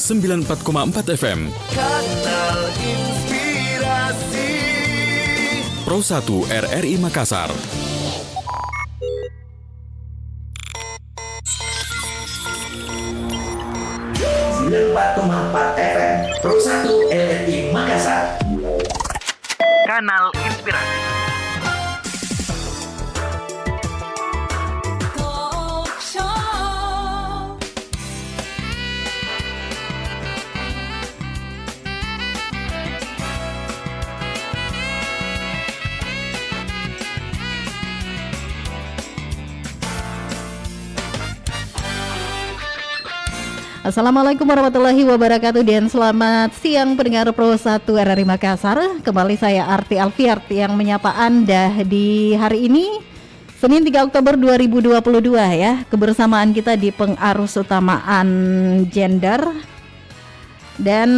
94,4 FM. Kanal Inspirasi Pro 1 RRI Makassar. FM Pro 1 RRI Makassar. Kanal Inspirasi. Assalamualaikum warahmatullahi wabarakatuh dan selamat siang pendengar Pro 1 RRI Makassar. Kembali saya Arti Alfiart yang menyapa Anda di hari ini Senin 3 Oktober 2022 ya. Kebersamaan kita di pengarus utamaan gender. Dan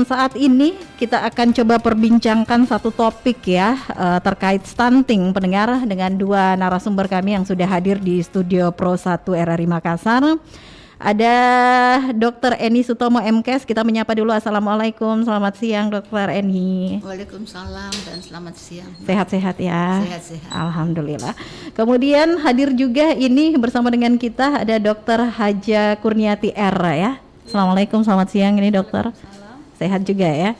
saat ini kita akan coba perbincangkan satu topik ya terkait stunting pendengar dengan dua narasumber kami yang sudah hadir di studio Pro 1 RRI Makassar. Ada Dr. Eni Sutomo MKes, kita menyapa dulu. Assalamualaikum, selamat siang Dr. Eni. Waalaikumsalam dan selamat siang. Sehat-sehat ya? Sehat-sehat. Alhamdulillah. Kemudian hadir juga ini bersama dengan kita ada Dr. Haja Kurniati R ya. Assalamualaikum, selamat siang ini dokter. Sehat juga ya?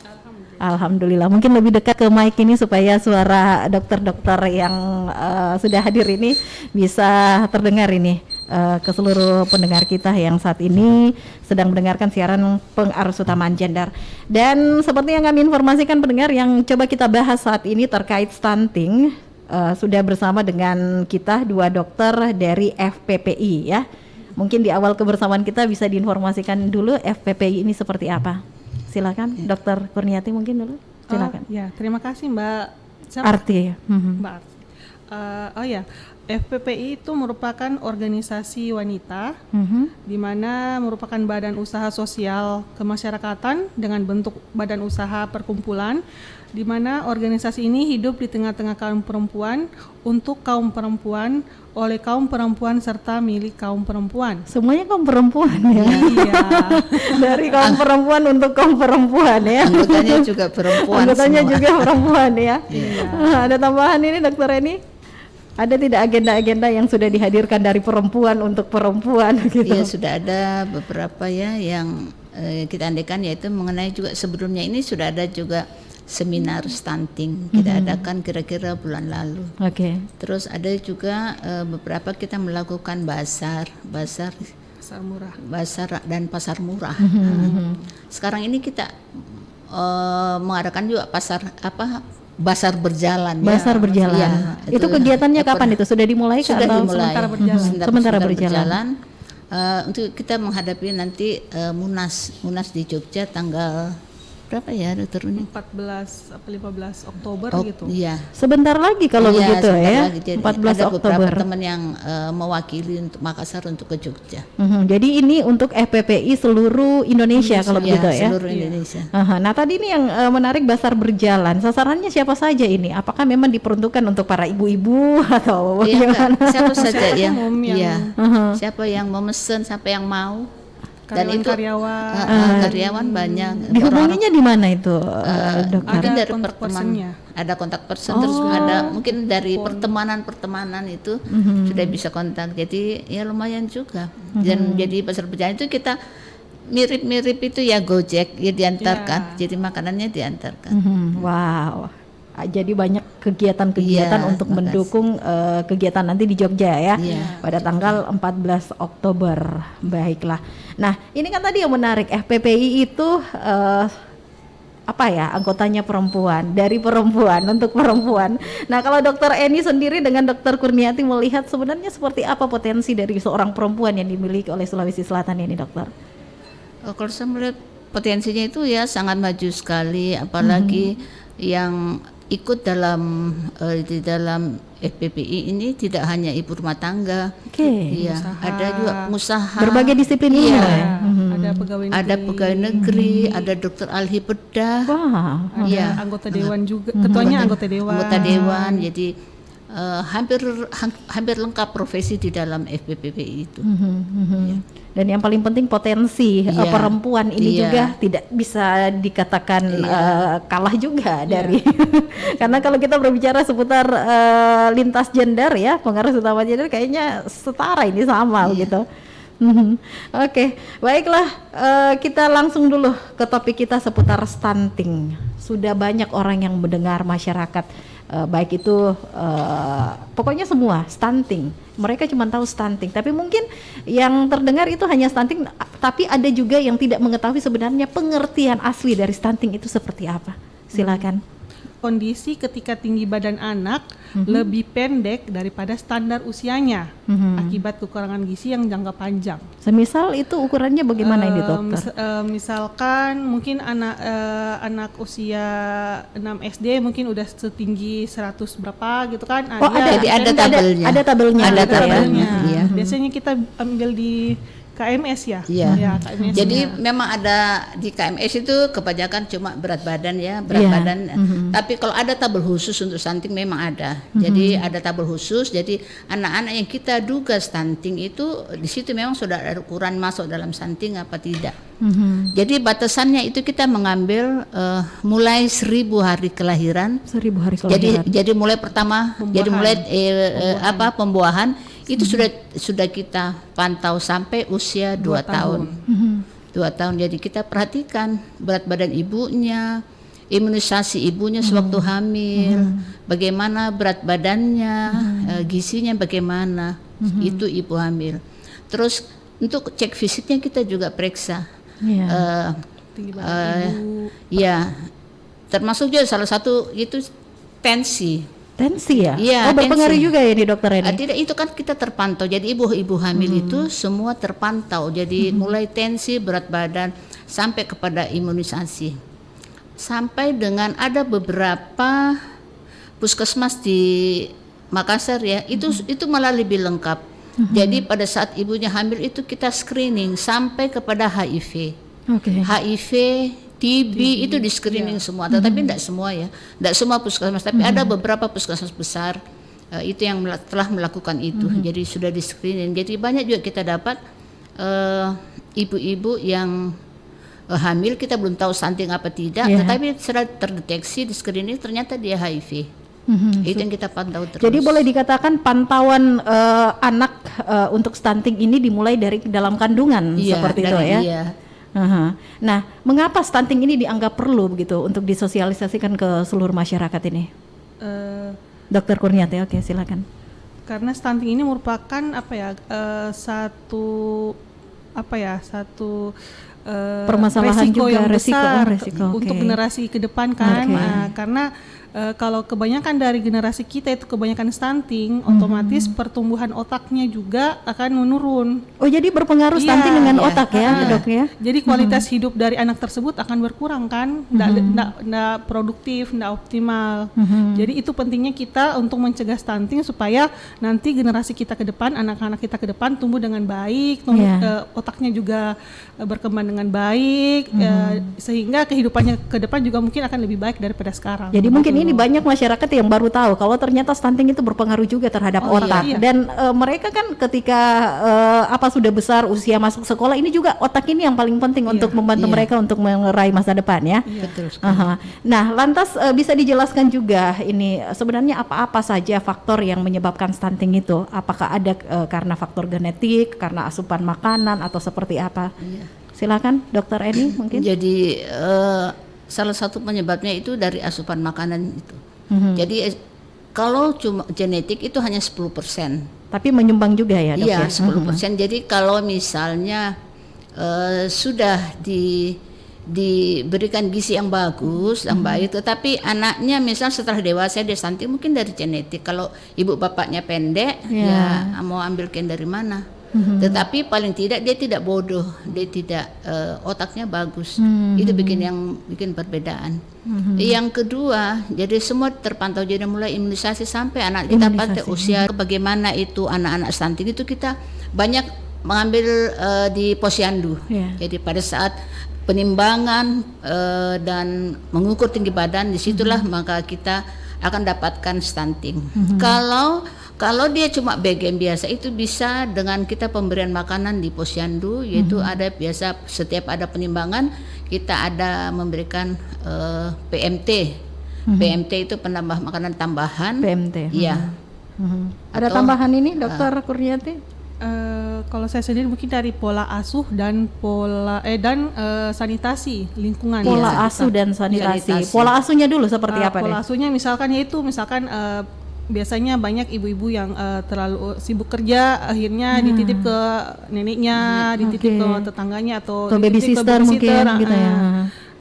Alhamdulillah. Mungkin lebih dekat ke mic ini supaya suara dokter-dokter yang sudah hadir ini bisa terdengar ini. Ke seluruh pendengar kita yang saat ini sedang mendengarkan siaran pengarus utamaan gender. Dan seperti yang kami informasikan pendengar yang coba kita bahas saat ini terkait stunting, sudah bersama dengan kita dua dokter dari FPPI ya. Mungkin di awal kebersamaan kita bisa diinformasikan dulu FPPI ini seperti apa. Silakan Dokter Kurniati mungkin dulu. Silakan. Ya, terima kasih Mbak. Arti. Mbak Arti. FPPI itu merupakan organisasi wanita di mana merupakan badan usaha sosial kemasyarakatan dengan bentuk badan usaha perkumpulan, di mana organisasi ini hidup di tengah-tengah kaum perempuan, untuk kaum perempuan, oleh kaum perempuan serta milik kaum perempuan. Semuanya kaum perempuan ya. Iya. Dari kaum perempuan untuk kaum perempuan ya. Anggotanya juga perempuan. Anggotanya semua. juga perempuan ya. Iya. Ada tambahan ini Dokter Eni? Ada tidak agenda-agenda yang sudah dihadirkan dari perempuan untuk perempuan gitu? Iya, sudah ada beberapa ya yang kita andaikan, yaitu mengenai juga sebelumnya ini sudah ada juga seminar stunting kita adakan kira-kira bulan lalu. Oke. Terus ada juga beberapa kita melakukan basar Pasar murah. basar dan pasar murah. Sekarang ini kita mengadakan juga basar berjalan. Basar berjalan. Ya, itu kegiatannya kapan itu? Sudah dimulai sudah atau dimulai. Sementara berjalan. Untuk kita menghadapi nanti Munas di Jogja tanggal berapa ya Dokter Uni? 14 atau 15 Oktober gitu. Iya. Sebentar lagi kalau Iya, begitu sebentar ya. lagi. Jadi 14 ada Oktober. beberapa teman yang mewakili untuk Makassar untuk ke Jogja. Jadi ini untuk FPPI seluruh Indonesia kalau begitu ya. Seluruh Indonesia. Nah tadi ini yang menarik basar berjalan. Sasarannya siapa saja ini? Apakah memang diperuntukkan untuk para ibu-ibu atau Iya, bagaimana? siapa saja yang umum yang- iya. Siapa yang memesan, siapa yang mau. Dan itu karyawan banyak. Dihubunginya di mana itu, dokter? Mungkin Ada dari kontak personnya. ada kontak person, terus ada mungkin dari pertemanan itu sudah bisa kontak. Jadi ya lumayan juga. Dan jadi pasar berjalan itu kita mirip-mirip itu ya Gojek ya diantarkan. Jadi makanannya diantarkan. Wow. Jadi banyak kegiatan-kegiatan Iya, untuk makasih. mendukung kegiatan nanti di Jogja ya. Iya. Pada tanggal 14 Oktober. Baiklah. Nah, ini kan tadi yang menarik FPPI itu anggotanya perempuan, dari perempuan untuk perempuan. Nah, kalau Dokter Eni sendiri dengan Dokter Kurniati melihat sebenarnya seperti apa potensi dari seorang perempuan yang dimiliki oleh Sulawesi Selatan ini, Dokter? Kalau saya melihat potensinya itu ya sangat maju sekali, apalagi yang ikut di dalam FPPI ini tidak hanya ibu rumah tangga, iya, ada juga pengusaha, berbagai disiplin ilmu iya. ya. Ada pegawai negeri. Ada pegawai negeri, ada dokter ahli bedah, Wah. Ada iya. anggota dewan juga, ketuanya anggota dewan. Anggota dewan. Jadi hampir lengkap profesi di dalam FPPPI itu. Ya. Dan yang paling penting potensi Iya. perempuan ini Iya. juga tidak bisa dikatakan kalah juga dari karena kalau kita berbicara seputar lintas gender ya, pengaruh utama gender kayaknya setara ini sama gitu. Oke, baiklah, kita langsung dulu ke topik kita seputar stunting. Sudah banyak orang yang mendengar, masyarakat baik itu pokoknya semua stunting. Mereka cuma tahu stunting, tapi mungkin yang terdengar itu hanya stunting, tapi ada juga yang tidak mengetahui sebenarnya pengertian asli dari stunting itu seperti apa. Silakan. Kondisi ketika tinggi badan anak lebih pendek daripada standar usianya akibat kekurangan gizi yang jangka panjang. Semisal itu ukurannya bagaimana ini dokter? Misalkan mungkin anak usia 6 SD mungkin udah setinggi 100 berapa gitu kan. Oh, ada, Jadi ada pendek. tabelnya. Ada tabelnya. Ada gitu ya? tabelnya. Iya. Biasanya kita ambil di KMS ya. Iya. Ya, KMS. Jadi memang ada di KMS itu kebanyakan cuma berat badan ya, berat Iya. badan. Tapi kalau ada tabel khusus untuk stunting memang ada. Jadi ada tabel khusus. Jadi anak-anak yang kita duga stunting itu di situ memang sudah ada ukuran masuk dalam stunting apa tidak. Jadi batasannya itu kita mengambil mulai 1000 hari kelahiran. 1000 hari kelahiran. Jadi mulai pertama, jadi mulai pembuahan itu sudah kita pantau sampai usia 2 tahun. 2 tahun. Jadi kita perhatikan berat badan ibunya, imunisasi ibunya sewaktu hamil, bagaimana berat badannya, gizinya bagaimana. Itu ibu hamil. Terus untuk cek fisiknya kita juga periksa. Iya. Tinggi badan ibu. Ya, termasuk juga salah satu itu tensi. Tensi ya? Iya, oh, berpengaruh tensi. juga ya nih dokter ini? Tidak, itu kan kita terpantau. Jadi ibu-ibu hamil itu semua terpantau. Jadi mulai tensi, berat badan sampai kepada imunisasi. Sampai dengan ada beberapa puskesmas di Makassar ya, itu malah lebih lengkap. Jadi pada saat ibunya hamil itu kita screening sampai kepada HIV. Oke. HIV, TB itu di screening semua, tetapi tidak semua ya, tidak semua puskesmas, tapi ada beberapa puskesmas besar itu yang telah melakukan itu, jadi sudah di screening. Jadi banyak juga kita dapat ibu-ibu yang hamil, kita belum tahu stunting apa tidak, tetapi sudah terdeteksi di screening ternyata dia HIV. Itu yang kita pantau terus. Jadi boleh dikatakan pantauan anak untuk stunting ini dimulai dari dalam kandungan seperti itu ya? Iya. Nah, mengapa stunting ini dianggap perlu begitu untuk disosialisasikan ke seluruh masyarakat ini? Dokter Kurniati, oke silakan. Karena stunting ini merupakan satu Permasalahan resiko juga, yang besar resiko, untuk oke. generasi ke depan kan. Oke. Karena kalau kebanyakan dari generasi kita itu kebanyakan stunting, otomatis pertumbuhan otaknya juga akan menurun. Oh, jadi berpengaruh stunting dengan otak ya, dok ya? Jadi kualitas hidup dari anak tersebut akan berkurang kan, nggak produktif, nggak optimal. Jadi itu pentingnya kita untuk mencegah stunting supaya nanti generasi kita ke depan, anak-anak kita ke depan tumbuh dengan baik, otaknya juga berkembang dengan baik, sehingga kehidupannya ke depan juga mungkin akan lebih baik daripada sekarang. Jadi mungkin ini banyak masyarakat yang baru tahu kalau ternyata stunting itu berpengaruh juga terhadap otak. Iya. Dan mereka kan ketika sudah besar usia masuk sekolah ini juga otak ini yang paling penting untuk membantu mereka untuk meraih masa depan ya. Betul. Nah, lantas bisa dijelaskan juga ini sebenarnya apa-apa saja faktor yang menyebabkan stunting itu? Apakah ada karena faktor genetik, karena asupan makanan atau seperti apa? Silakan Dokter Eni mungkin. Jadi salah satu penyebabnya itu dari asupan makanan itu. Jadi kalau cuma genetik itu hanya 10%. Tapi menyumbang juga ya, Dok? Iya, ya? 10%. Jadi kalau misalnya sudah diberikan gizi yang bagus, yang baik, tetapi anaknya misal setelah dewasa dia stunting mungkin dari genetik. Kalau ibu bapaknya pendek, ya mau ambilkan dari mana? Tetapi paling tidak dia tidak bodoh, dia tidak otaknya bagus. Itu bikin perbedaan. Yang kedua, jadi semua terpantau, jadi mulai imunisasi sampai anak kita pada usia bagaimana itu anak-anak stunting itu kita banyak mengambil di posyandu. Jadi pada saat penimbangan dan mengukur tinggi badan, disitulah maka kita akan dapatkan stunting. Kalau dia cuma BGM biasa itu bisa dengan kita pemberian makanan di posyandu, yaitu ada biasa setiap ada penimbangan kita ada memberikan PMT. PMT itu penambah makanan tambahan. PMT. Iya. Ada Atau, tambahan ini Dokter Kurniati? Kalau saya sendiri mungkin dari pola asuh dan sanitasi lingkungan. Pola asuh dan sanitasi. Sanitasi. Pola asuhnya dulu seperti apa Pola deh? asuhnya misalkan biasanya banyak ibu-ibu yang terlalu sibuk kerja, akhirnya dititip ke neneknya, dititip ke tetangganya atau Ke baby dititip ke sister mungkin gitu ya.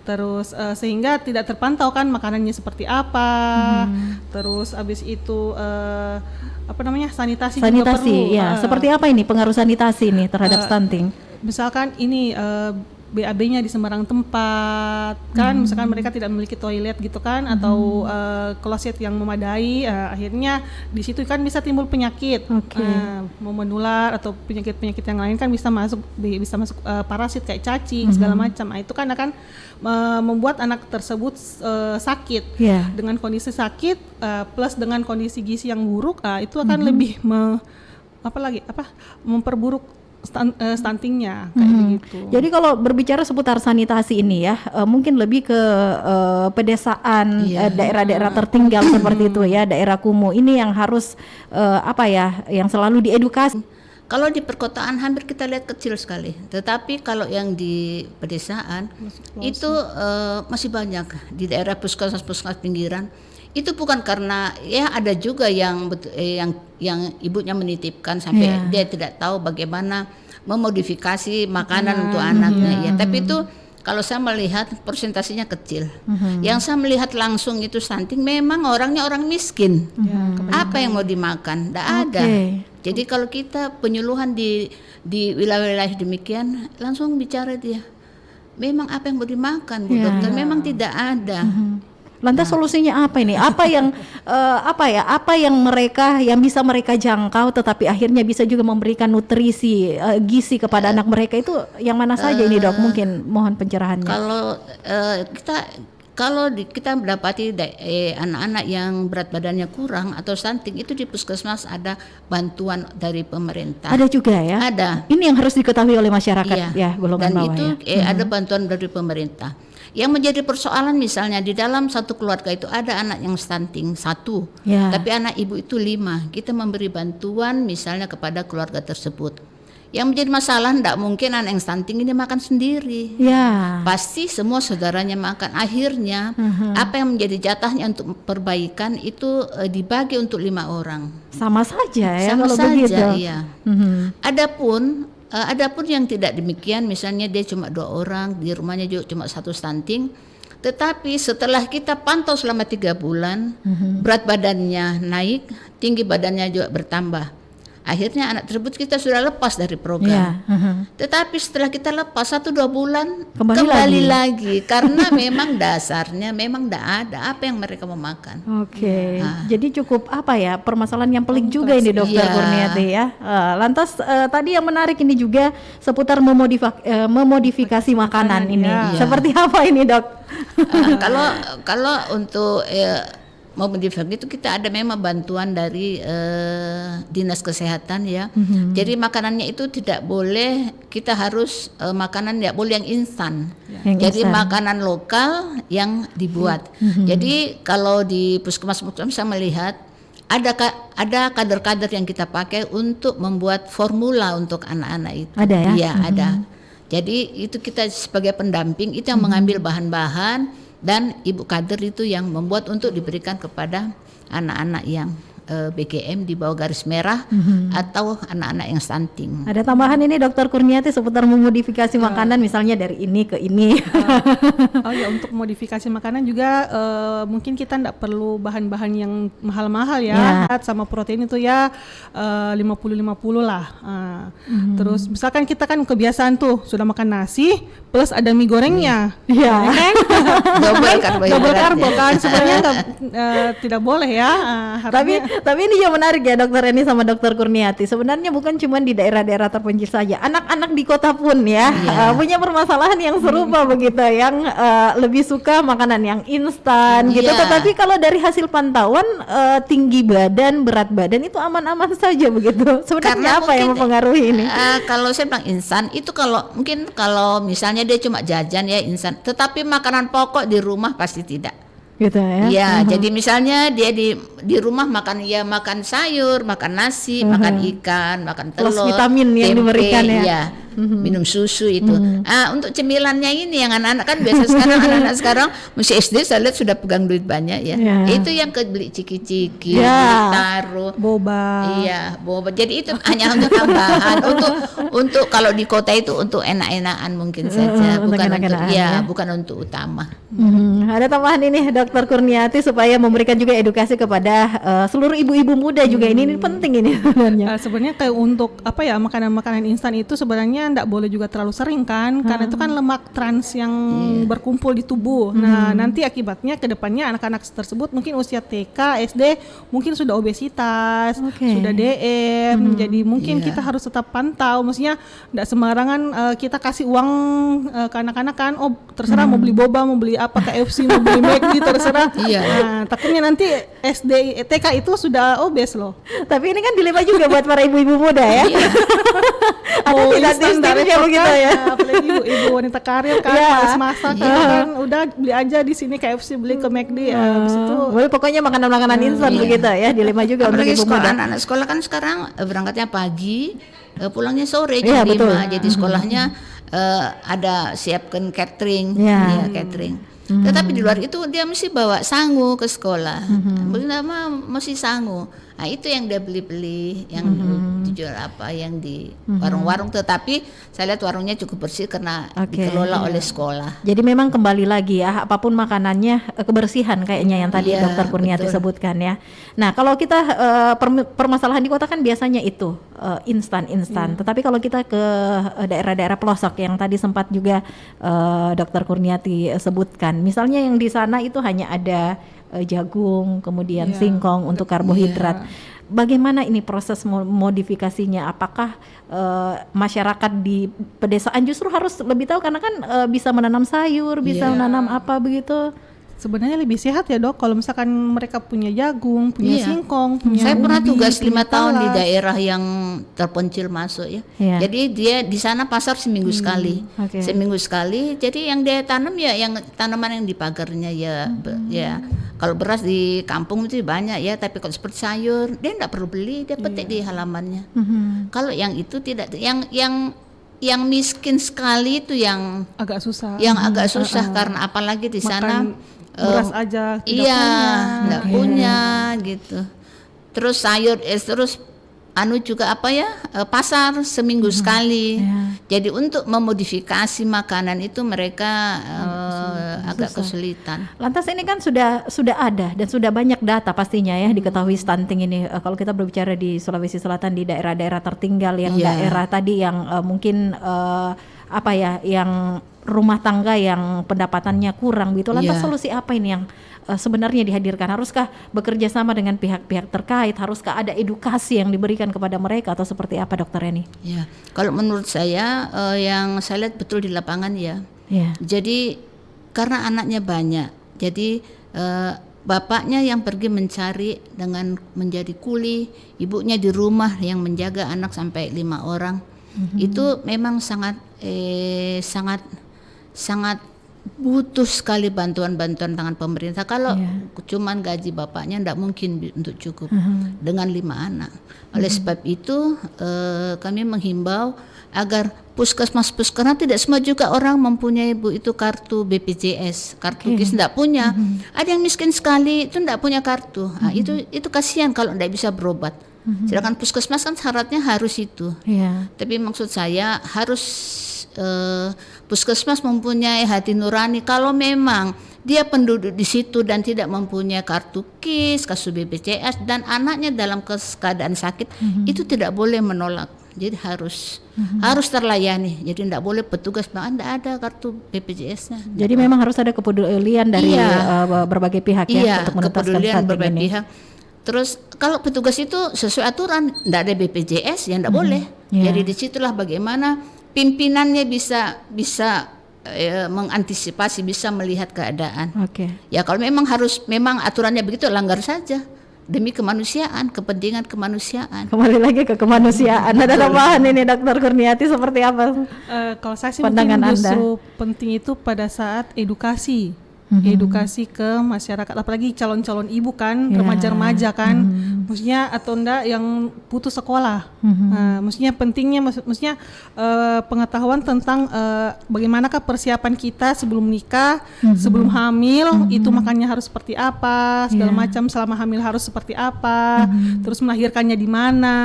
Terus sehingga tidak terpantau kan makanannya seperti apa. Terus abis itu sanitasi juga perlu. Ya. Seperti apa ini pengaruh sanitasi nih terhadap stunting? Misalkan ini BAB-nya di sembarang tempat kan, misalkan mereka tidak memiliki toilet gitu kan, atau kloset yang memadai, akhirnya di situ kan bisa timbul penyakit, mau menular atau penyakit-penyakit yang lain kan bisa masuk parasit kayak cacing segala macam. Nah, itu kan akan membuat anak tersebut sakit. Dengan kondisi sakit plus dengan kondisi gizi yang buruk, itu akan lebih memperburuk stuntingnya kayak begitu. Jadi kalau berbicara seputar sanitasi ini ya, mungkin lebih ke pedesaan, daerah-daerah tertinggal seperti itu ya, daerah kumuh ini yang harus yang selalu diedukasi. Kalau di perkotaan hampir kita lihat kecil sekali, tetapi kalau yang di pedesaan itu masih banyak. Di daerah puskesmas pinggiran itu bukan karena ada juga yang ibunya menitipkan sampai dia tidak tahu bagaimana memodifikasi makanan untuk anaknya tapi itu kalau saya melihat persentasenya kecil. Yang saya melihat langsung itu stunting memang orangnya orang miskin. Apa yang mau dimakan? Tidak ada. Jadi kalau kita penyuluhan di wilayah-wilayah demikian langsung bicara dia. Memang apa yang mau dimakan, Bu Dokter? Memang tidak ada. Lantas solusinya apa ini? Apa yang bisa mereka jangkau tetapi akhirnya bisa juga memberikan nutrisi gizi kepada anak mereka itu yang mana saja ini Dok? Mungkin mohon pencerahannya. Kalau kita mendapati anak-anak yang berat badannya kurang atau stunting itu di puskesmas ada bantuan dari pemerintah. Ada juga ya? Ada. Ini yang harus diketahui oleh masyarakat golongan bawah. Dan itu ada bantuan dari pemerintah. Yang menjadi persoalan misalnya di dalam satu keluarga itu ada anak yang stunting 1, tapi anak ibu itu 5. Kita memberi bantuan misalnya kepada keluarga tersebut. Yang menjadi masalah tidak mungkin anak yang stunting ini makan sendiri. Pasti semua saudaranya makan. Akhirnya apa yang menjadi jatahnya untuk perbaikan itu dibagi untuk 5 orang. Sama saja ya Sama kalau saja, begitu. Iya. Adapun yang tidak demikian, misalnya dia cuma 2 orang, di rumahnya juga cuma 1 stunting, tetapi setelah kita pantau selama 3 bulan, berat badannya naik, tinggi badannya juga bertambah. Akhirnya anak tersebut kita sudah lepas dari program. Tetapi setelah kita lepas 1-2 bulan kembali lagi karena memang dasarnya memang tidak ada apa yang mereka mau makan. Jadi cukup permasalahan yang pelik juga ini Dokter Kurniati ya. Lantas tadi yang menarik ini juga seputar memodifikasi makanan ini. Seperti apa ini Dok? Kalau untuk memodifikasi itu kita ada memang bantuan dari dinas kesehatan ya. Jadi makanannya itu tidak boleh, kita harus makanan tidak boleh yang instan. Jadi makanan lokal yang dibuat. Jadi kalau di puskesmas saya melihat ada kader-kader yang kita pakai untuk membuat formula untuk anak-anak itu. Ada ya? Iya, ada. Jadi itu kita sebagai pendamping itu yang mengambil bahan-bahan dan ibu kader itu yang membuat untuk diberikan kepada anak-anak yang BGM di bawah garis merah atau anak-anak yang stunting. Ada tambahan ini Dokter Kurniati seputar memodifikasi makanan misalnya dari ini ke ini. Untuk modifikasi makanan juga mungkin kita tidak perlu bahan-bahan yang mahal-mahal ya. Sama protein itu 50-50 lah. Terus misalkan kita kan kebiasaan tuh sudah makan nasi plus ada mie gorengnya. Kan? Double karbo kan sebenarnya tidak boleh ya. Tapi ini yang menarik ya Dokter Eni sama Dokter Kurniati. Sebenarnya bukan cuma di daerah-daerah terpencil saja, anak-anak di kota pun ya punya permasalahan yang serupa begitu, yang lebih suka makanan yang instan gitu. Iya. Tetapi kalau dari hasil pantauan tinggi badan, berat badan itu aman-aman saja begitu. Sebenarnya Karena apa yang mungkin, mempengaruhi ini? Kalau saya bilang instan itu kalau misalnya dia cuma jajan ya instan, tetapi makanan pokok di rumah pasti tidak. Gitu ya. Ya, jadi misalnya dia di rumah makan sayur, makan nasi, makan ikan, makan Plus telur, vitamin yang tempe, diberikan ya. iya. Minum susu itu. Untuk cemilannya ini yang anak-anak kan biasa sekarang anak-anak sekarang masih SD saya lihat sudah pegang duit banyak ya. Ya. Itu yang beli ciki-ciki, Ya. beli taruh. Boba. Iya, boba. Jadi itu hanya untuk tambahan, untuk kalau di kota itu untuk enak-enakan mungkin saja, untuk bukan untuk enak-enakan, ya. bukan untuk utama. Ada tambahan ini Dokter Kurniati supaya memberikan juga edukasi kepada seluruh ibu-ibu muda juga ini penting ini sebenarnya. Sebenarnya kayak untuk makanan-makanan instan itu sebenarnya enggak boleh juga terlalu sering kan, karena itu kan lemak trans yang berkumpul di tubuh. Nah, nanti akibatnya ke depannya anak-anak tersebut mungkin usia TK, SD mungkin sudah obesitas, sudah DM. Jadi mungkin kita harus tetap pantau, maksudnya enggak sembarangan kita kasih uang ke anak-anak kan, oh terserah mau beli boba, mau beli apa KFC, mau beli McD terserah. Nah, takutnya nanti SD, TK itu sudah obes loh. Tapi ini kan dilema juga buat para ibu-ibu muda ya. Ada Oh, tidak instan dari tipsnya begitu kota, ya. apalagi ibu wanita karir kan, Iya. males masak gitu kan, udah beli aja di sini KFC, beli ke McD, habis itu Boleh pokoknya makanan-makanan instan begitu ya. Dilema juga untuk Apalagi ibu sekolah, muda. anak-anak sekolah kan sekarang berangkatnya pagi, pulangnya sore Iya, jam 5. betul. Jadi sekolahnya ada siapkan catering, Iya. catering. Tetapi di luar itu dia mesti bawa sangu ke sekolah. Bernama mesti sangu. Nah, itu yang dia beli-beli, yang dijual apa yang di warung-warung, tetapi saya lihat warungnya cukup bersih karena dikelola oleh sekolah. Jadi memang kembali lagi ya, apapun makanannya kebersihan kayaknya yang tadi Iya, Dokter Kurniati betul. sebutkan ya. Nah kalau kita permasalahan di kota kan biasanya itu instan. Tetapi kalau kita ke daerah-daerah pelosok yang tadi sempat juga Dokter Kurniati sebutkan, misalnya yang di sana itu hanya ada jagung, kemudian singkong untuk karbohidrat. Bagaimana ini proses modifikasinya? Apakah masyarakat di pedesaan justru harus lebih tahu karena kan bisa menanam sayur, bisa menanam apa begitu? sebenarnya lebih sehat ya dok kalau misalkan mereka punya jagung, punya Iya. singkong, punya Saya pernah ubi, tugas 5 punya tahun di talas. daerah yang terpencil masuk ya. Iya. Jadi dia di sana pasar seminggu sekali. oke. Seminggu sekali. Jadi yang dia tanam ya yang tanaman yang di pagarnya ya. Ya. Kalau beras di kampung itu banyak ya, tapi kalau seperti sayur dia enggak perlu beli, dia petik di halamannya. Kalau yang itu tidak, yang miskin sekali itu yang agak susah. agak susah karena apalagi di sana Beras aja tidak iya, punya. nggak punya gitu. Terus sayur, terus juga apa ya, pasar seminggu sekali. Jadi untuk memodifikasi makanan itu mereka agak kesulitan. Lantas ini kan sudah ada dan sudah banyak data pastinya ya diketahui stunting ini. Kalau kita berbicara di Sulawesi Selatan di daerah-daerah tertinggal yang Iya. daerah tadi yang mungkin yang rumah tangga yang pendapatannya kurang gitu. Lantas Iya. solusi apa ini yang sebenarnya dihadirkan? Haruskah bekerja sama dengan pihak-pihak terkait? Haruskah ada edukasi yang diberikan kepada mereka atau seperti apa Dokter Eni? Ya, kalau menurut saya yang saya lihat betul di lapangan ya. Ya. Jadi karena anaknya banyak, jadi bapaknya yang pergi mencari dengan menjadi kuli, ibunya di rumah yang menjaga anak sampai 5 orang. Itu memang sangat butuh sekali bantuan-bantuan tangan pemerintah. Kalau cuman gaji bapaknya tidak mungkin untuk cukup dengan 5 anak. Oleh sebab itu kami menghimbau agar puskesmas tidak semua juga orang mempunyai kartu BPJS, kartu KIS tidak punya. Ada yang miskin sekali itu tidak punya kartu. Nah, itu kasihan kalau tidak bisa berobat. Sedangkan puskesmas kan syaratnya harus itu. Iya. Tapi maksud saya harus puskesmas mempunyai hati nurani. Kalau memang dia penduduk di situ dan tidak mempunyai kartu KIS, kartu BPJS dan anaknya dalam keadaan sakit, itu tidak boleh menolak. Jadi harus terlayani. Jadi tidak boleh petugas bilang tidak ada kartu BPJS-nya. Jadi memang harus ada kepedulian dari berbagai pihak ya untuk menuntaskan kepedulian stunting berbagai ini. pihak. Terus kalau petugas itu sesuai aturan, tidak ada BPJS ya tidak boleh. Ya. Jadi disitulah bagaimana pimpinannya bisa mengantisipasi, bisa melihat keadaan. Oke. Ya kalau memang aturannya begitu, langgar saja demi kemanusiaan, kepentingan kemanusiaan. Kembali lagi ke kemanusiaan. Ada tambahan ini Dokter Kurniati seperti apa? Kalau saya sih Pandangan mungkin Anda. justru penting itu pada saat edukasi. Edukasi ke masyarakat, apalagi calon-calon ibu kan, Ya. remaja-remaja kan, maksudnya atau enggak yang putus sekolah. Nah, maksudnya pentingnya, maksudnya pengetahuan tentang bagaimanakah persiapan kita sebelum nikah, sebelum hamil, itu makannya harus seperti apa, segala macam, selama hamil harus seperti apa, terus melahirkannya di mana.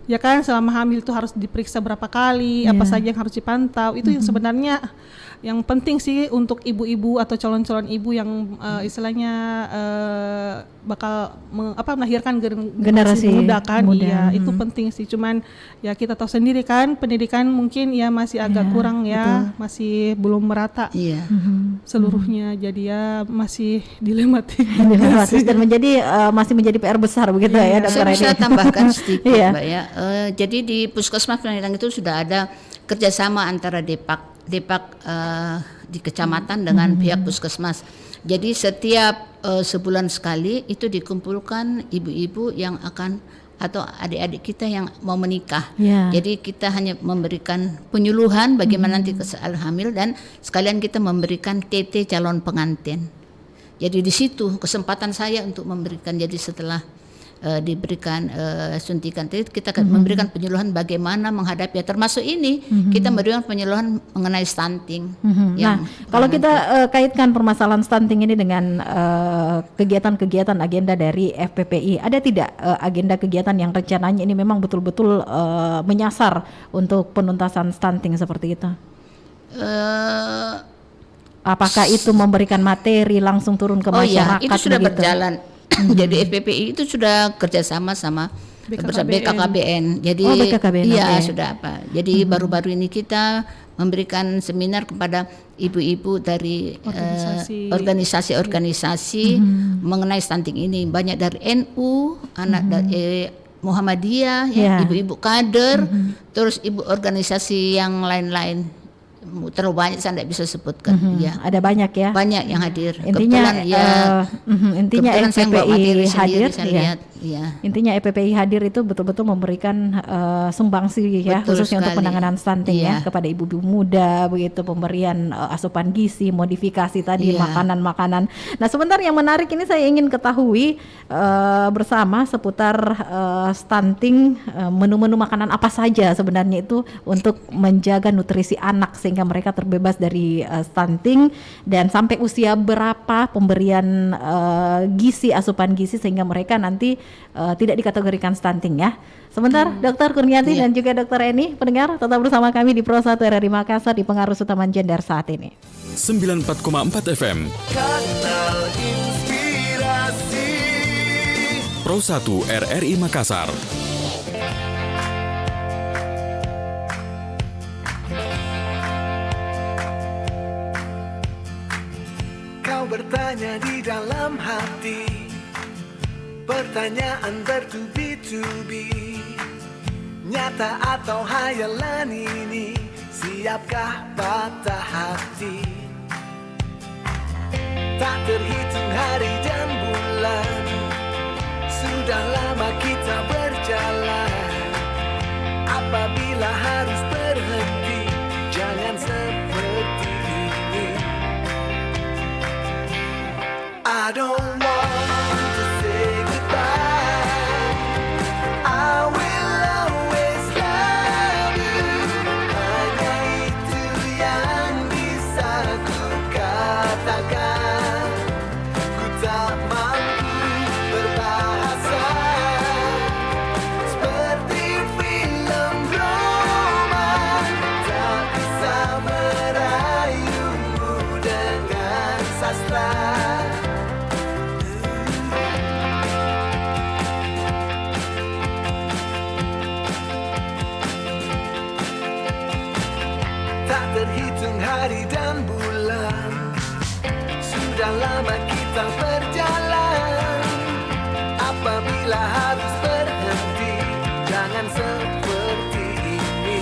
Ya kan, selama hamil itu harus diperiksa berapa kali, apa saja yang harus dipantau. Itu yang sebenarnya yang penting sih untuk ibu-ibu atau calon-calon ibu yang istilahnya bakal melahirkan generasi muda kan. Iya, itu penting sih. Cuman ya kita tahu sendiri kan, pendidikan mungkin ya masih agak kurang ya, masih belum merata Iya. seluruhnya. Jadi ya masih dilematis. Dilematis dan masih menjadi PR besar begitu ya Dokter Saya Edi. bisa tambahkan sedikit, Iya. Mbak ya. Jadi di Puskesmas Pendidikan itu sudah ada kerjasama antara Depak di kecamatan dengan pihak puskesmas. Jadi setiap sebulan sekali itu dikumpulkan ibu-ibu yang akan atau adik-adik kita yang mau menikah. Ya. Jadi kita hanya memberikan penyuluhan bagaimana nanti soal hamil dan sekalian kita memberikan TT calon pengantin. Jadi di situ kesempatan saya untuk memberikan, jadi setelah diberikan suntikan kita akan memberikan penyuluhan bagaimana menghadapi, termasuk ini kita memberikan penyuluhan mengenai stunting. Nah, kalau kita kaitkan permasalahan stunting ini dengan kegiatan-kegiatan agenda dari FPPI, ada tidak agenda kegiatan yang rencananya ini memang betul-betul menyasar untuk penuntasan stunting seperti itu? Apakah itu memberikan materi langsung turun ke masyarakat? Itu sudah begitu? berjalan. Jadi FPPI itu sudah kerjasama sama BKKBN. Jadi BKKBN, iya oke. sudah apa. Jadi baru-baru ini kita memberikan seminar kepada ibu-ibu dari organisasi-organisasi mengenai stunting ini. Banyak dari NU, anak dari Muhammadiyah, Ya. ibu-ibu kader, terus ibu organisasi yang lain-lain. Terlalu banyak saya tidak bisa sebutkan. Ya. Ada banyak ya. Banyak yang hadir. Intinya intinya kebetulan saya bawa materi FPPI hadir, sendiri, saya ya. lihat. Ya. Intinya FPPI hadir itu betul-betul memberikan sumbangsi ya, Betul khususnya untuk sekali. penanganan stunting ya Iya. kepada ibu-ibu muda, begitu pemberian asupan gizi, modifikasi tadi Iya. makanan-makanan. Nah, sebentar yang menarik ini saya ingin ketahui bersama seputar stunting, menu-menu makanan apa saja sebenarnya itu untuk menjaga nutrisi anak sehingga mereka terbebas dari stunting, dan sampai usia berapa pemberian gizi, asupan gizi sehingga mereka nanti tidak dikategorikan stunting ya. Sebentar, Dokter Kurniati dan juga Dokter Eni, pendengar tetap bersama kami di Pro 1 RRI Makassar di Pengaruh Utama Gender saat ini. 94,4 FM. Kanal Inspirasi. Pro 1 RRI Makassar. Kau bertanya di dalam hati, pertanyaan bertubi-tubi, nyata atau hayalan ini, siapkah patah hati? Tak terhitung hari dan bulan, sudah lama kita berjalan. Apabila harus berhenti, jangan seperti ini. I don't want to say goodbye. I will always love you. Hanya itu yang bisa ku katakan. Ku tak mampu berbahasa seperti film drama. Tak bisa merayumu dengan sastra. Tak terhitung hari dan bulan, sudah lama kita berjalan. Apa bila harus berhenti, jangan seperti ini.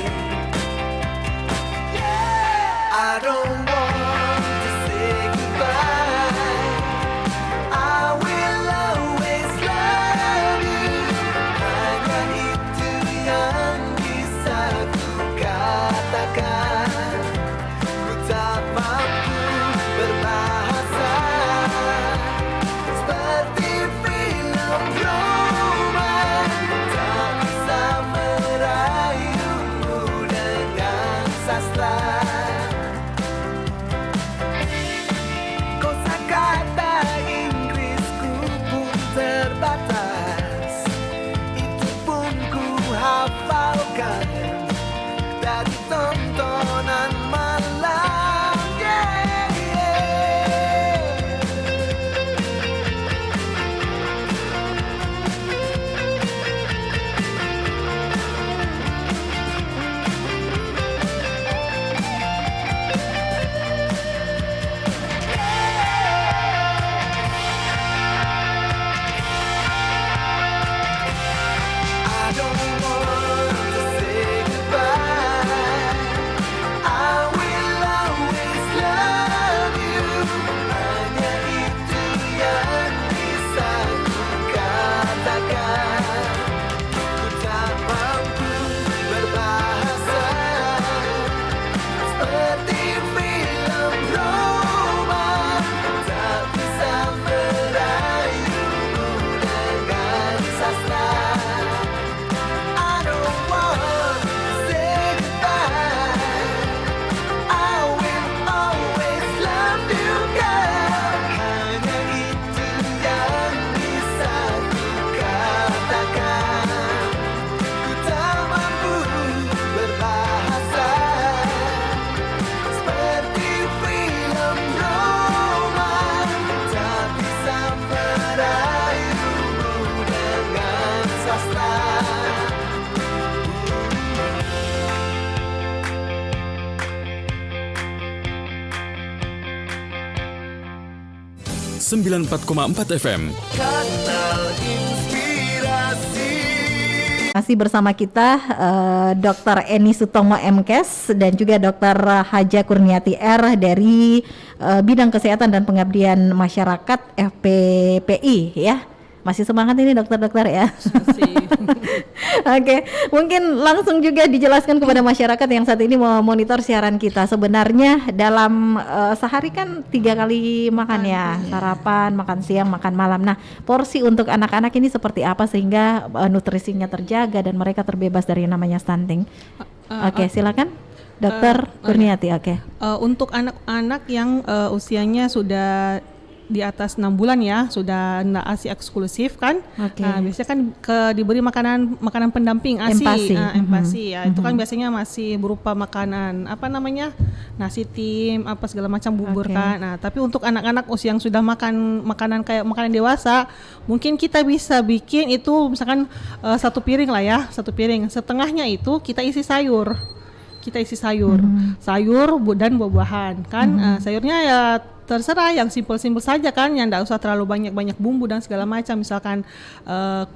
I don't want to say goodbye. I will always love you. Hanya itu yang bisa ku katakan. Ku tak mampu berbahasa seperti film Roma. Tak bisa merayumu dengan sastra. Kosakata Inggrisku pun terbatas, itu pun ku hafalkan dari tontonan malam. Yeah, yeah. I don't want to say goodbye. I will always love you. Hanya itu yang bisa ku katakan. Ku tak mampu berbahasa seperti film Roma. Tak bisa merayumu dengan sastra. I don't want to say goodbye. I will always love you, girl. Hanya itu yang bisa ku katakan. Ku tak mampu berbahasa seperti film Roma. Tak bisa merayumu dengan sastra. 94,4 FM. Kanal Inspirasi. Masih bersama kita Dr. Eni Sutomo MKes dan juga Dr. Haja Kurniati R dari Bidang Kesehatan dan Pengabdian Masyarakat FPPI ya. Masih semangat ini dokter-dokter ya. Oke, mungkin langsung juga dijelaskan kepada masyarakat yang saat ini memonitor siaran kita. Sebenarnya dalam sehari kan 3 kali makan ya, sarapan, makan siang, makan malam. Nah, porsi untuk anak-anak ini seperti apa sehingga nutrisinya terjaga dan mereka terbebas dari yang namanya stunting? Oke, silakan Dokter Kurniati. Oke. Untuk anak-anak yang usianya sudah di atas 6 bulan ya, sudah ASI eksklusif kan. Nah, biasanya kan diberi makanan pendamping ASI, empasi ya. Itu kan biasanya masih berupa makanan apa namanya? Nasi tim, apa segala macam bubur kan. Nah, tapi untuk anak-anak usia yang sudah makan makanan kayak makanan dewasa, mungkin kita bisa bikin itu misalkan 1 piring lah ya, 1 piring. Setengahnya itu kita isi sayur. Sayur dan buah-buahan kan. Sayurnya ya terserah yang simpel-simpel saja kan, yang enggak usah terlalu banyak bumbu dan segala macam. Misalkan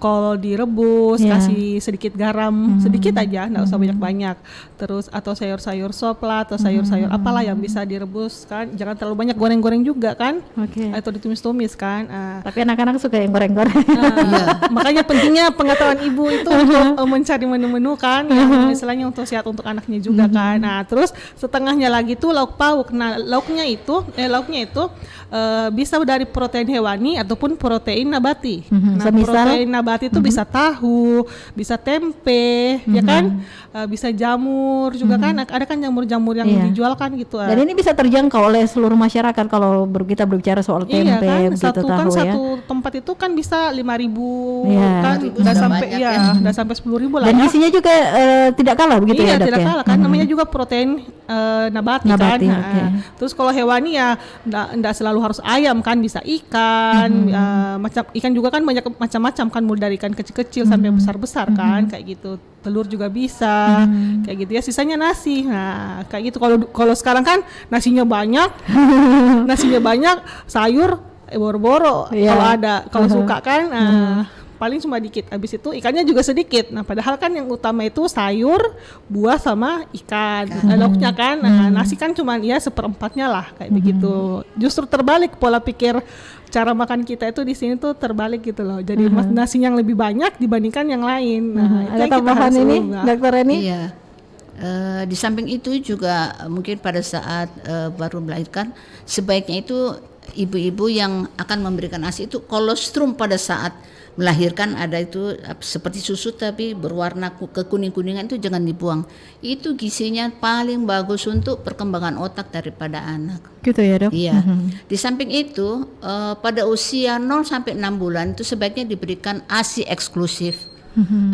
kol direbus, kasih sedikit garam, sedikit aja, enggak usah banyak-banyak. Terus atau sayur-sayur sop lah, atau sayur-sayur apalah yang bisa direbus kan. Jangan terlalu banyak goreng-goreng juga kan. Atau ditumis-tumis kan. Tapi anak-anak suka yang goreng-goreng. Makanya pentingnya pengetahuan ibu itu untuk mencari menu-menu kan, yang istilahnya untuk sehat untuk anaknya juga kan. Nah, terus setengahnya lagi tuh lauk pauk. Nah, lauknya itu bisa dari protein hewani ataupun protein nabati. Nah, protein nabati itu bisa tahu, bisa tempe, ya kan, bisa jamur juga kan. Ada kan jamur-jamur yang dijual kan gitu. Dan ini bisa terjangkau oleh seluruh masyarakat kalau kita berbicara soal tempe, kan, begitu tahu ya. Satu tempat itu kan bisa 5.000 kan, udah sampai udah sampai 10.000 lah. Dan isinya juga tidak kalah begitu ya, Dok? Tidak kalah kan, namanya juga protein nabati kan. Terus kalau hewani ya enggak selalu harus ayam kan, bisa ikan, macam ikan juga kan banyak macam-macam kan, mulai dari ikan kecil-kecil sampai besar-besar kan, kayak gitu. Telur juga bisa, kayak gitu ya. Sisanya nasi. Nah, kayak gitu. Kalau sekarang kan nasinya banyak, sayur boro-boro kalau ada, kalau suka kan. paling cuma dikit. Habis itu ikannya juga sedikit. Nah, padahal kan yang utama itu sayur, buah sama ikan. Lauknya kan. Nah, nasi kan cuma ya seperempatnya lah kayak begitu. Justru terbalik pola pikir cara makan kita itu di sini tuh terbalik gitu loh. Jadi nasinya yang lebih banyak dibandingkan yang lain. Nah, itu Ada yang kita tambahan harus ini, ubah. Dokter Eni? Iya. Di samping itu juga mungkin pada saat baru melahirkan sebaiknya itu ibu-ibu yang akan memberikan ASI itu kolostrum pada saat melahirkan ada itu seperti susu tapi berwarna kekuning-kuningan itu jangan dibuang. Itu gizinya paling bagus untuk perkembangan otak daripada anak. Gitu ya, Dok? Iya. Di samping itu pada usia 0 sampai 6 bulan itu sebaiknya diberikan ASI eksklusif.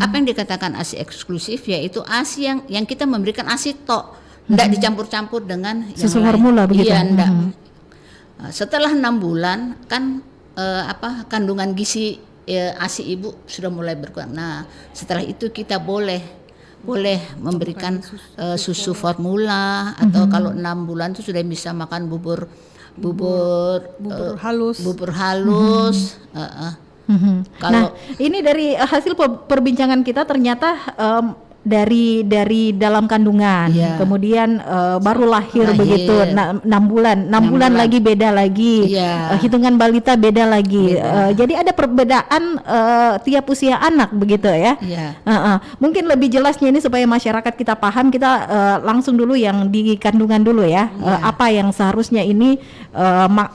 Apa yang dikatakan ASI eksklusif yaitu ASI yang kita memberikan ASI tok, tidak dicampur-campur dengan yang Susu lain. formula begitu? Iya, enggak. Setelah 6 bulan kan kandungan gizi ASI ibu sudah mulai berkurang. Nah, setelah itu kita boleh memberikan susu formula atau kalau 6 bulan itu sudah bisa makan bubur halus. Nah, ini dari hasil perbincangan kita ternyata dari dalam kandungan, Iya. kemudian baru lahir begitu 6 bulan, 6 bulan lagi beda lagi, Iya. hitungan balita beda lagi. Jadi ada perbedaan tiap usia anak begitu ya. Iya. Mungkin lebih jelasnya ini supaya masyarakat kita paham, kita langsung dulu yang di kandungan dulu ya. Apa yang seharusnya ini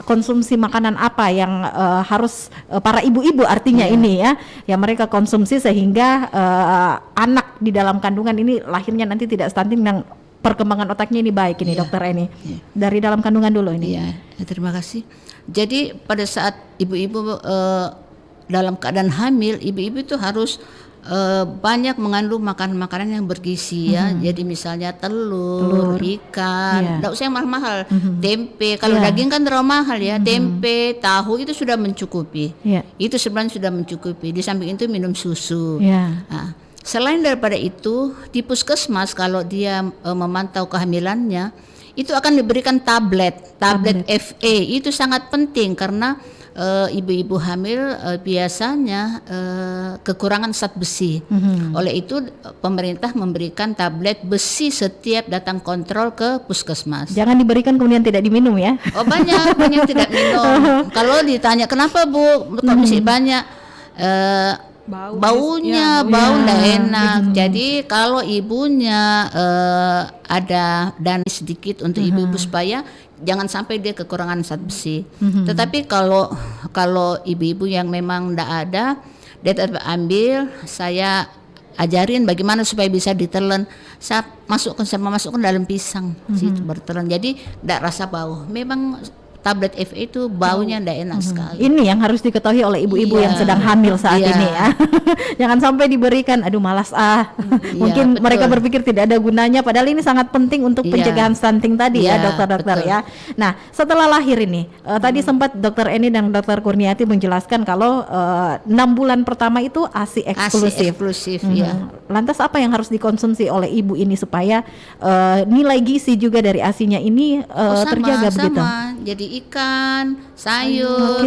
konsumsi makanan apa yang harus para ibu-ibu artinya ini ya, yang mereka konsumsi sehingga anak di dalam kandungan ini lahirnya nanti tidak stunting dan perkembangan otaknya ini baik ini, Dokter Eni. Dari dalam kandungan dulu ini. Iya, terima kasih. Jadi pada saat ibu-ibu dalam keadaan hamil, ibu-ibu itu harus banyak mengandung makanan-makanan yang bergizi ya. Jadi misalnya telur, ikan, enggak usah yang mahal-mahal. Tempe, kalau daging kan terlalu mahal ya. Tempe, tahu itu sudah mencukupi. Itu sebenarnya sudah mencukupi. Di samping itu minum susu. Nah, selain daripada itu, di puskesmas kalau dia memantau kehamilannya, itu akan diberikan tablet FE. Itu sangat penting karena ibu-ibu hamil biasanya kekurangan zat besi. Oleh itu pemerintah memberikan tablet besi setiap datang kontrol ke puskesmas. Jangan diberikan kemudian tidak diminum ya. Oh, banyak yang tidak minum. Kalau ditanya kenapa Bu, kok mesti banyak? Baunya enggak enak. Jadi kalau ibunya ada dana sedikit untuk ibu-ibu supaya jangan sampai dia kekurangan zat besi. Tetapi kalau ibu-ibu yang memang enggak ada, dia tetap ambil, saya ajarin bagaimana supaya bisa ditelan. Saya masukkan dalam pisang, situ bertelan. Jadi enggak rasa bau. Memang tablet FE itu baunya enggak enak sekali. Ini yang harus diketahui oleh ibu-ibu yang sedang hamil saat ini ya. Jangan sampai diberikan, aduh malas mungkin betul. mereka berpikir tidak ada gunanya, padahal ini sangat penting untuk pencegahan stunting tadi ya dokter-dokter ya. Nah, setelah lahir ini, tadi sempat Dokter Eni dan Dokter Kurniati menjelaskan kalau 6 bulan pertama itu ASI eksklusif. Ya. Lantas apa yang harus dikonsumsi oleh ibu ini supaya nilai gizi juga dari ASI-nya ini terjaga begitu? Jadi ikan, sayur,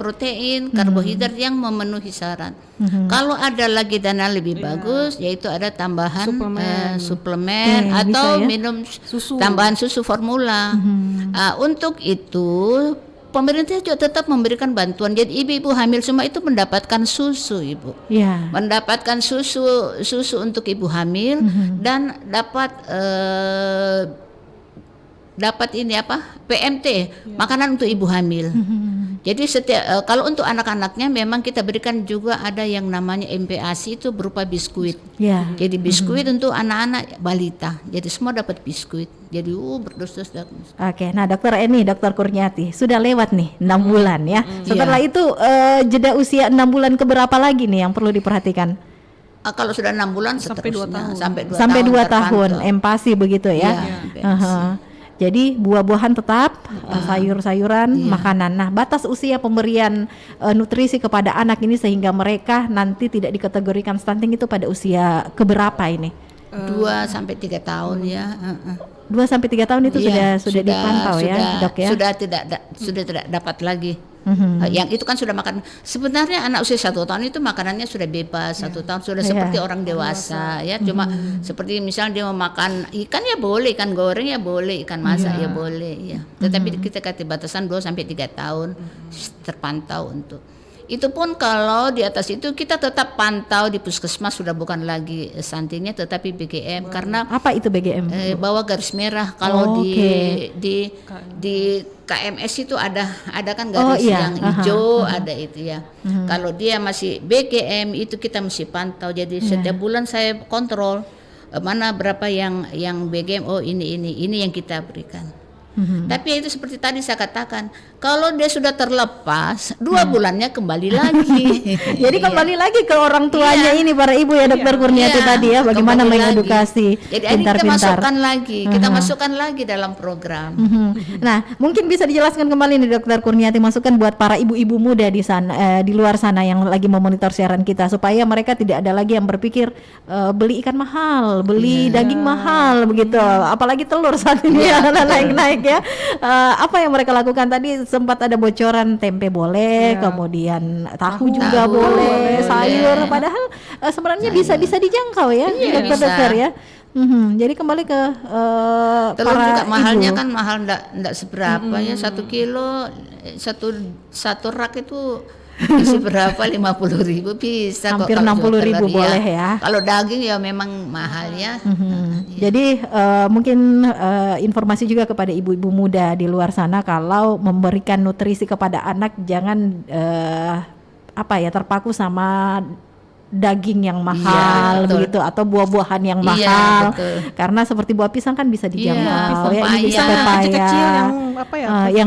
protein, karbohidrat yang memenuhi syarat. Kalau ada lagi dana lebih bagus, yaitu ada tambahan suplemen atau minum tambahan susu formula. Untuk itu pemerintah juga tetap memberikan bantuan. Jadi ibu-ibu hamil semua itu mendapatkan susu, Ibu. Mendapatkan susu untuk ibu hamil dan dapat ini PMT, makanan untuk ibu hamil. Jadi kalau untuk anak-anaknya memang kita berikan juga ada yang namanya MPASI, itu berupa biskuit. Jadi biskuit untuk anak-anak balita. Jadi semua dapat biskuit. Jadi berdos-dos. Oke, nah Dokter Eni, Dokter Kurniati, sudah lewat nih 6 bulan ya. Setelah itu jeda usia 6 bulan ke berapa lagi nih yang perlu diperhatikan? Kalau sudah 6 bulan sampai 2 tahun. Sampai 2 tahun MPASI begitu ya. Jadi buah-buahan tetap, sayur-sayuran, makanan. Nah, batas usia pemberian nutrisi kepada anak ini sehingga mereka nanti tidak dikategorikan stunting itu pada usia keberapa ini? 2 sampai 3 tahun ya. 2 sampai 3 tahun itu sudah dipantau ya, Dok ya. Sudah tidak dapat lagi. Yang itu kan sudah makan. Sebenarnya anak usia 1 tahun itu makanannya sudah bebas. 1 tahun sudah seperti orang dewasa ya. Cuma seperti misalnya dia mau makan ikan ya boleh, ikan goreng ya boleh, ikan masak ya boleh ya. Tetapi kita kasih batasan 2 sampai 3 tahun terpantau untuk. Itu pun kalau di atas itu kita tetap pantau di puskesmas, sudah bukan lagi stuntingnya tetapi BGM karena Apa itu BGM? bawa garis merah. Kalau Oke. di KMS itu ada kan garis yang hijau, ada itu ya. Kalau dia masih BGM itu kita mesti pantau. Jadi setiap bulan saya kontrol mana berapa yang BGM, oh ini yang kita berikan. Tapi itu seperti tadi saya katakan, kalau dia sudah terlepas 2 bulannya kembali lagi. Jadi kembali lagi ke orang tuanya ini para ibu ya Dokter Kurniati Iya, tadi ya, bagaimana kembali mengedukasi lagi. Jadi ini kita masukkan lagi, masukkan lagi dalam program. Nah, mungkin bisa dijelaskan kembali nih Dokter Kurniati, masukan buat para ibu-ibu muda di sana, di luar sana yang lagi memonitor siaran kita, supaya mereka tidak ada lagi yang berpikir beli ikan mahal, beli daging mahal begitu, apalagi telur saat ini naik-naik ya. Apa yang mereka lakukan tadi, sempat ada bocoran tempe boleh, kemudian tahu juga boleh, sayur, padahal sebenarnya bisa dijangkau ya, dokter ya. Jadi kembali ke telur para juga mahalnya ibu. kan mahal, enggak seberapa ya, 1 kilo satu rak itu isi berapa, 50.000 bisa Hampir kok. 60.000 boleh ya. Kalau daging ya memang mahal ya. Jadi mungkin informasi juga kepada ibu-ibu muda di luar sana, kalau memberikan nutrisi kepada anak jangan terpaku sama daging yang mahal begitu, atau buah-buahan yang mahal, karena seperti buah pisang kan bisa dijangkau ya, ini bisa Pisang pepaya kecil-kecil yang yang